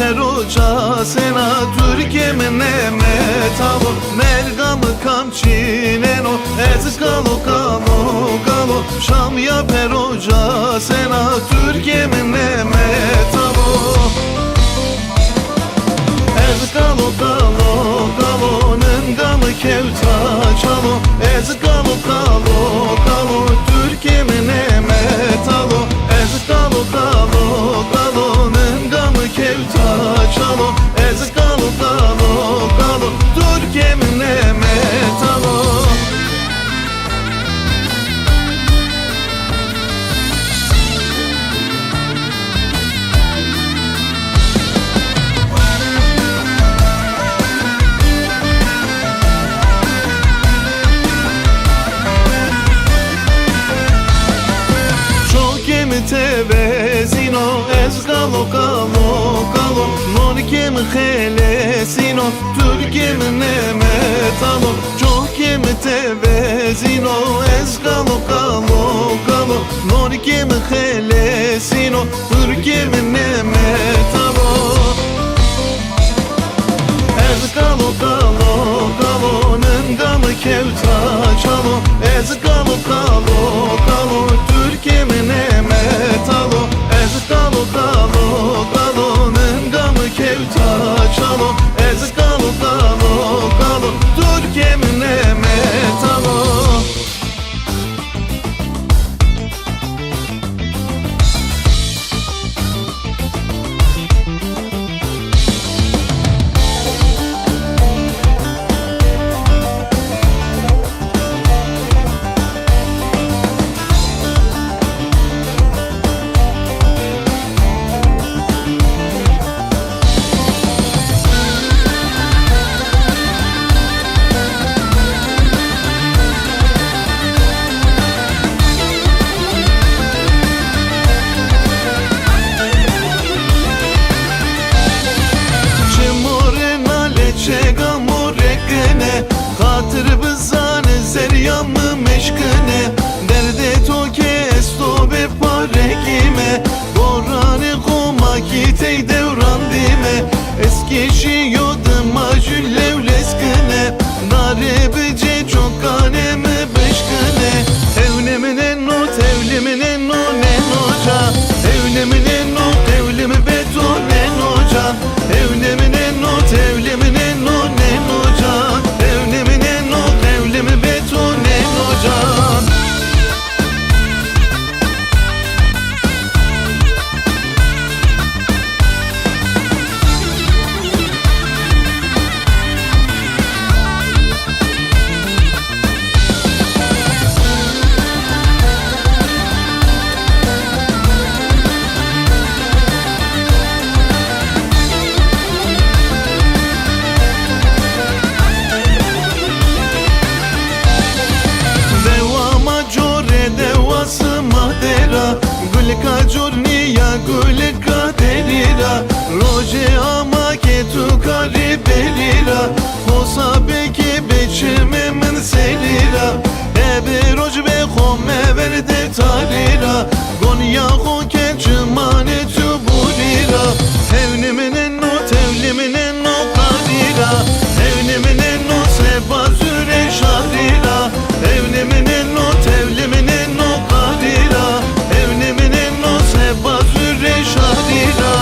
peroca sena Türkiye'min metalo Melgamı kamçineno Ez kalo kalo kalo Şam ya peroca sena Türkiye'min metalo Ez kalo kalo kalo Nıngamı kevta çalo Ez kalo kalo kalo Türkiye'min metalo Ez kalo kalo kalo Nıngamı kevta çalo Ez kalo kalo kalo Türkiye'min metalo tevezino Ez kalo kalo kalo Norikem helesino Türkiye'min metalo Çohkem tevezino Ez kalo kalo kalo Norikem helesino Türkiye'min metalo Ez kalo kalo kalo Nıngamı kevta çalo Ez kalo kalo kalo Türkiye'min metalo Ez kalo kalo kalo Nıngamı kevta çalo Ez kalo kalo kalo Türkiye'min metalo Hatır bızane zeryamı meşkine Derde toke esto be parekime Borani koma kitey devran dime Eski şiyodum acül levleskine Dare bice çok kaneme beşkine Evnemine not evlimine no ne noca Evnemine not evlimi beton ne noca Evnemine not evlimine no ne noca Evnemine not evlimi beton ne noca Gulka giornia, gulka derira Roje ama ke tu kari berira Hosa beke beçime min selira Ebe roj be khome verde tarira Gonya ho ke cumane tu burira Evnemine no tevlimine no kadira Evnemine no seba süre şahrira Evnemine no tevlimine no kadira Evnemine no seba süre şahrira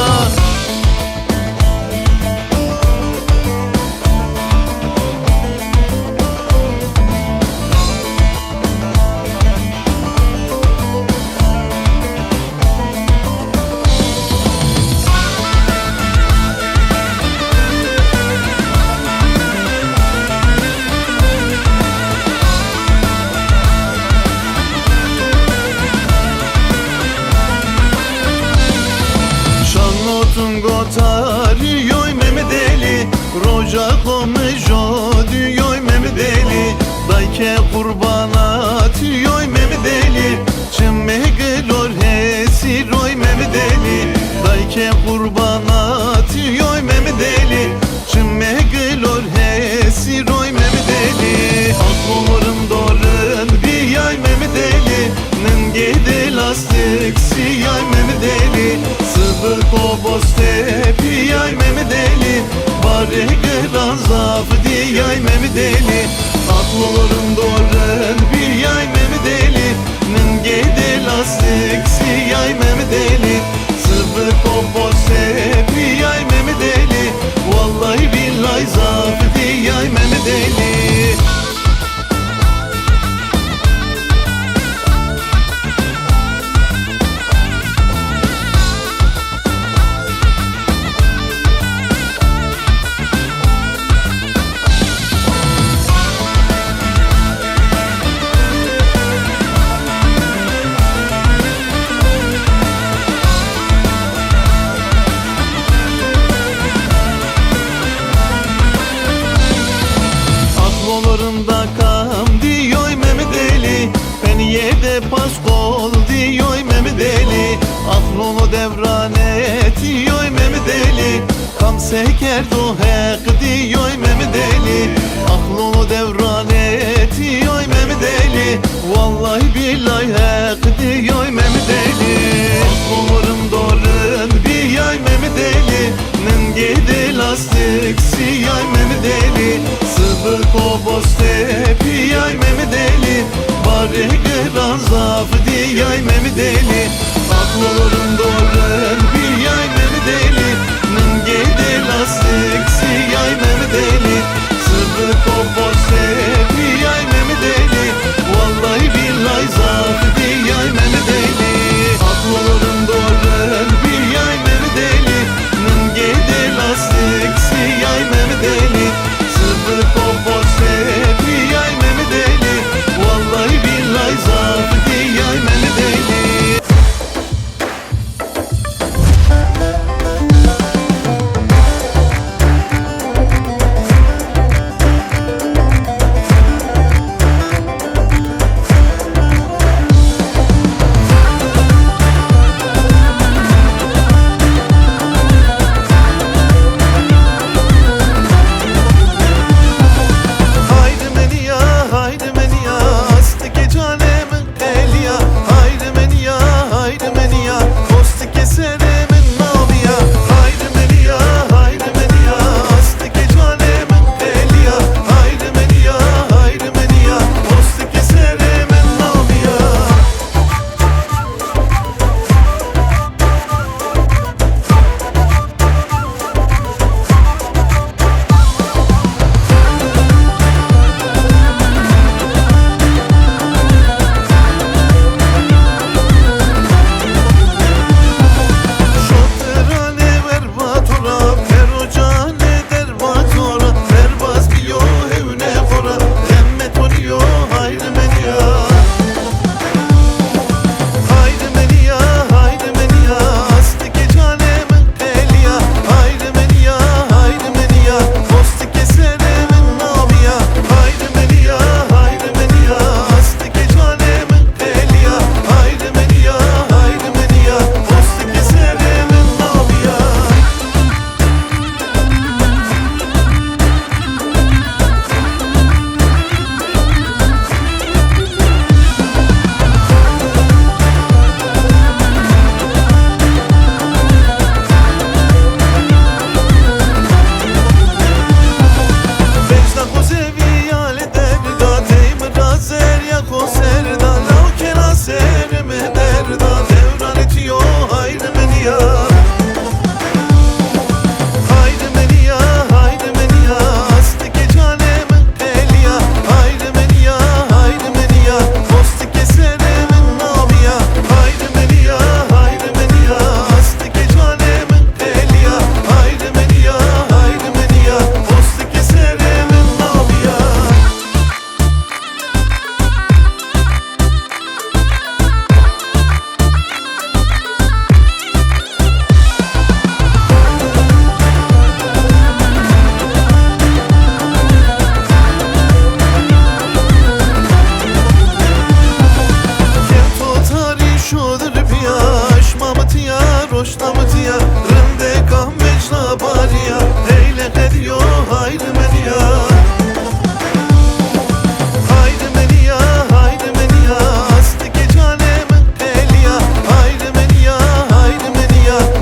Gotariyoy memedeli Roja komejodiyoy memedeli Dayke kurbanatiyoy memedeli Çimme gelor hesiroy memedeli Dayke kurbanatiyoy memedeli Çimme gelor hesiroy memedeli Aklımırım dorun bir yay memedeli Nengede lastik siyay memedeli Sıvır koboste piyay memedeli Bari gıran zafı diyay memedeli Aklıların doğran piyay memedeli Nengede lastik siyay memedeli Sıvır koboste piyay memedeli Vallahi billahi zafı diyay memedeli Aklolarında kam diyor memedeli Peniyede paskol diyor memedeli Aklonu devrane diyor memedeli Kam seker dohek diyor memedeli Aklonu devrane diyor memedeli Vallahi billahi hak diyor memedeli Aklolarım doğrun bir yay memedeli Nengede lastik siyay memedeli Sıvır koboste piyay memedeli Bari gıran zafı diyay memedeli Aklıların doğran piyay memedeli Nengede lastik siyay memedeli Sıvır koboste piyay memedeli Vallahi billahi zafı diyay memedeli Aklıların doğran piyay memedeli Nengede lastik siyay memedeli Sıvır koboste piyay memedeli Vallahi billahi zafı diyay memedeli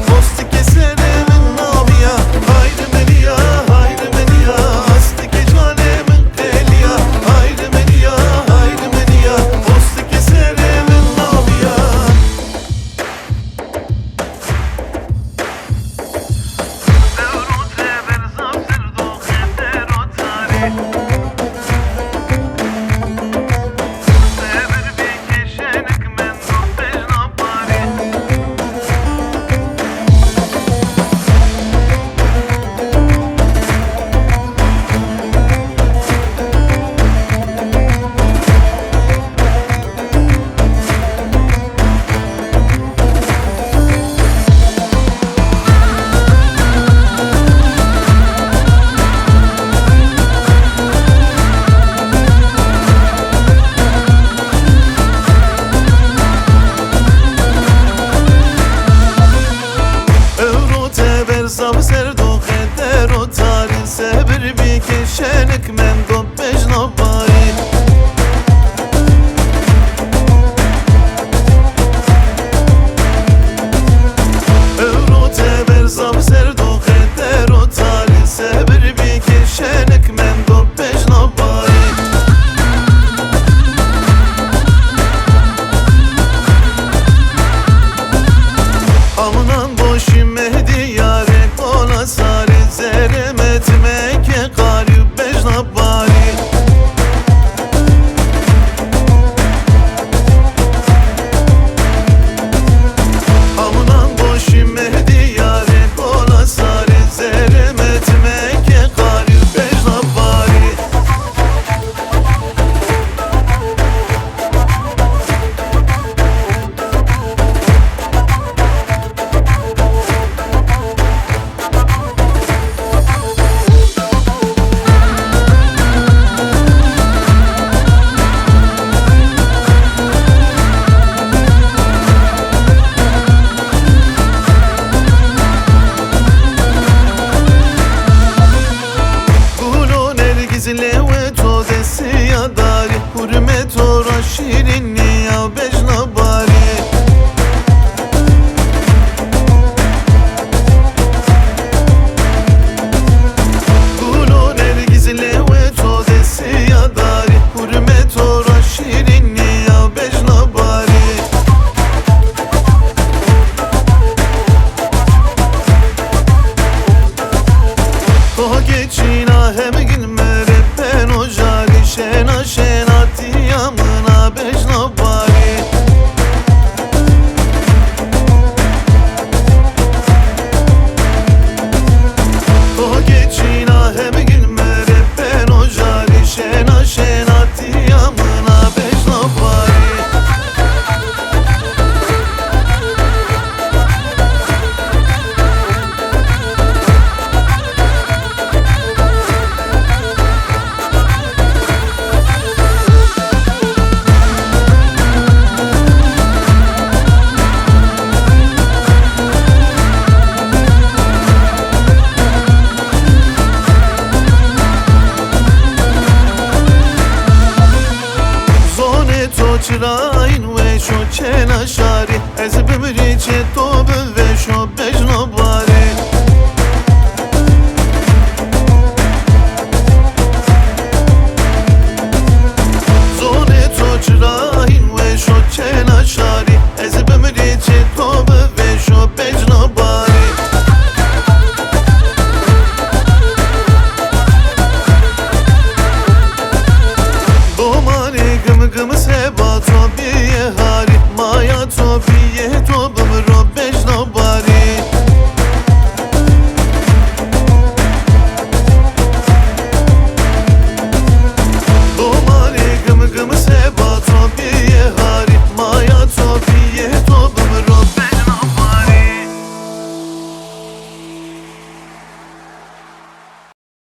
Post صاف سر دو خدر و تاری سبر بی کشنک من